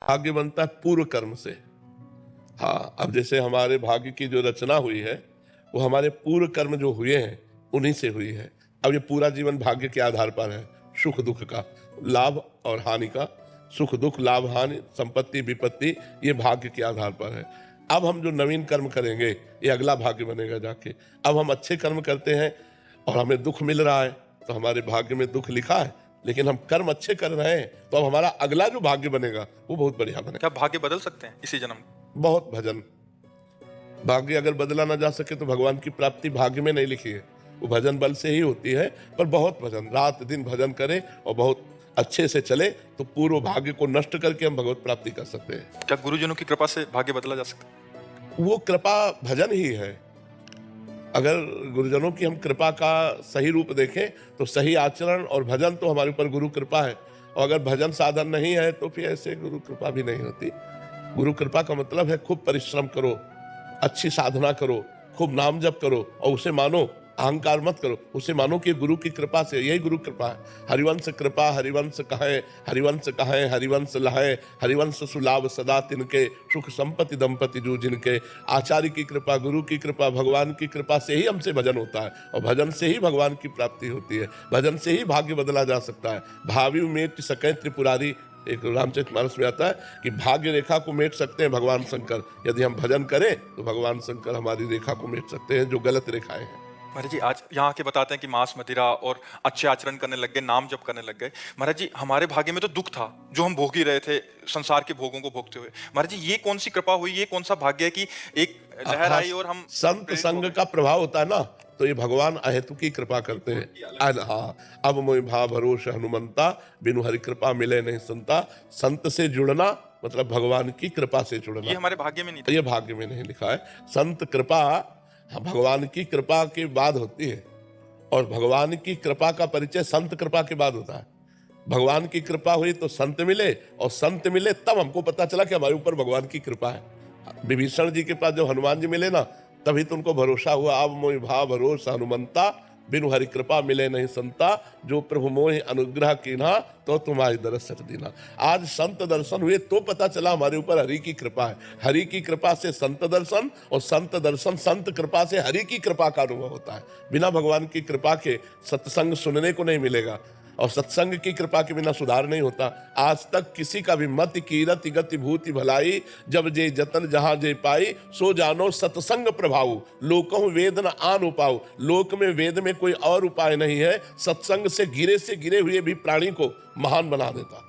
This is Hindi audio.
भाग्य बनता है पूर्व कर्म से। हाँ, अब जैसे हमारे भाग्य की जो रचना हुई है, वो हमारे पूर्व कर्म जो हुए हैं, उन्हीं से हुई है। अब ये पूरा जीवन भाग्य के आधार पर है, सुख-दुःख का, लाभ और हानि का। सुख-दुःख, लाभ-हानि, संपत्ति, विपत्ति, ये भाग्य के आधार पर है। अब हम जो नवीन कर्म करेंगे, ये अगला भाग्य बनेगा जाके। अब हम अच्छे कर्म करते हैं और हमें दुःख मिल रहा है, तो हमारे भाग्य में दुःख लिखा है, लेकिन हम कर्म अच्छे कर रहे हैं, तो अब हमारा अगला जो भाग्य बनेगा, वो बहुत बढ़िया बनेगा। क्या भाग्य बदल सकते हैं इसी जन्म में? बहुत भजन। भाग्य अगर बदला ना जा सके तो भगवान की प्राप्ति भाग्य में नहीं लिखी है, वो भजन बल से ही होती है। पर बहुत भजन, रात दिन भजन करें और बहुत अच्छे से चले तो पूर्व भाग्य को नष्ट करके हम भगवत प्राप्ति कर सकते हैं। क्या गुरुजनों की कृपा से भाग्य बदला जा सकता है? वो कृपा भजन ही है। अगर गुरुजनों की हम कृपा का सही रूप देखें तो सही आचरण और भजन तो हमारे ऊपर गुरु कृपा है, और अगर भजन साधन नहीं है तो फिर ऐसे गुरु कृपा भी नहीं होती। गुरु कृपा का मतलब है खूब परिश्रम करो, अच्छी साधना करो, खूब नाम जप करो और उसे मानो, अहंकार मत करो, उसे मानो कि गुरु की कृपा से, यही गुरु कृपा है। हरिवंश कृपा हरिवंश कहें, हरिवंश कहें हरिवंश लहे, हरिवंश सुलाभ सदा तिनके, सुख संपत्ति दंपति जो जिनके। आचार्य की कृपा, गुरु की कृपा, भगवान की कृपा से ही हमसे भजन होता है, और भजन से ही भगवान की प्राप्ति होती है। भजन से ही भाग्य बदला जा सकता है। भावी मेट सकै त्रिपुरारी, एक रामचरितमानस में आता है कि भाग्य रेखा को मेट सकते हैं भगवान शंकर। यदि हम भजन करें तो भगवान शंकर हमारी रेखा को मेट सकते हैं, जो गलत रेखाएं हैं। महाराज जी, आज यहाँ आके बताते हैं कि मांस मदिरा और अच्छे आचरण करने लग गए, नाम जप करने लग गए। महाराज जी, हमारे भाग्य में तो दुख था जो हम भोग ही रहे थे, संसार के भोगों को भोगते हुए। महाराज जी, ये कौन सी कृपा हुई, ये कौन सा भाग्य है कि एक लहर आई और हम संत संग का प्रभाव होता है ना, तो ये भगवान अहेतु की कृपा करते हैं। हाँ, अब मोहि भाव भरोस हनुमंता, बिनु हरि कृपा मिले नहीं संता। संत से जुड़ना मतलब भगवान की कृपा से जुड़ना, ये हमारे भाग्य में नहीं था। ये भाग्य में नहीं लिखा है। संत कृपा भगवान की कृपा के बाद होती है, और भगवान की कृपा का परिचय संत कृपा के बाद होता है। भगवान की कृपा हुई तो संत मिले, और संत मिले तब हमको पता चला कि हमारे ऊपर भगवान की कृपा है। विभीषण जी के पास जब हनुमान जी मिले ना, तभी तो उनको भरोसा हुआ। अब मोहि भाव भरोसा हनुमंता, बिनु हरि कृपा मिले नहीं संता। जो प्रभु मोहि अनुग्रह कीन्हा, तो तुम्हारी दरस दीना। आज संत दर्शन हुए तो पता चला हमारे ऊपर हरि की कृपा है। हरि की कृपा से संत दर्शन, और संत दर्शन संत कृपा से हरि की कृपा का अनुभव होता है। बिना भगवान की कृपा के सत्संग सुनने को नहीं मिलेगा, और सत्संग की कृपा के बिना सुधार नहीं होता। आज तक किसी का भी मत कीरति गति भूति भलाई, जब जे जतन जहां जे पाई, सो जानो सत्संग प्रभाव। लोकहु वेद न आन उपाऊ, लोक में वेद में कोई और उपाय नहीं है। सत्संग से गिरे हुए भी प्राणी को महान बना देता।